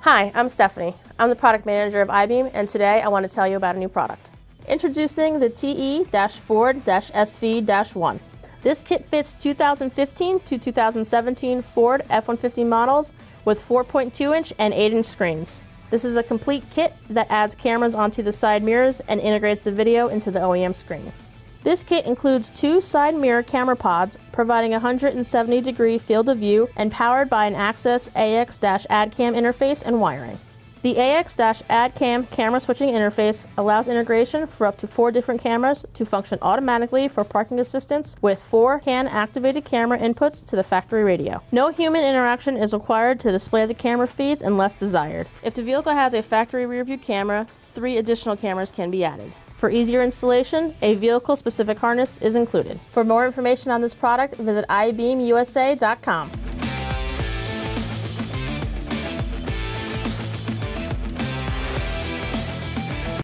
Hi, I'm Stephanie. I'm the product manager of iBeam, and today I want to tell you about a new product. Introducing the TE-Ford-SV-1. This kit fits 2015 to 2017 Ford F-150 models with 4.2-inch and 8-inch screens. This is a complete kit that adds cameras onto the side mirrors and integrates the video into the OEM screen. This kit includes 2 side mirror camera pods, providing a 170-degree field of view and powered by an Axxess AX-ADDCAM interface and wiring. The AX-ADDCAM camera switching interface allows integration for up to 4 different cameras to function automatically for parking assistance with 4 CAN-activated camera inputs to the factory radio. No human interaction is required to display the camera feeds unless desired. If the vehicle has a factory rear-view camera, 3 additional cameras can be added. For easier installation, a vehicle-specific harness is included. For more information on this product, visit ibeamusa.com.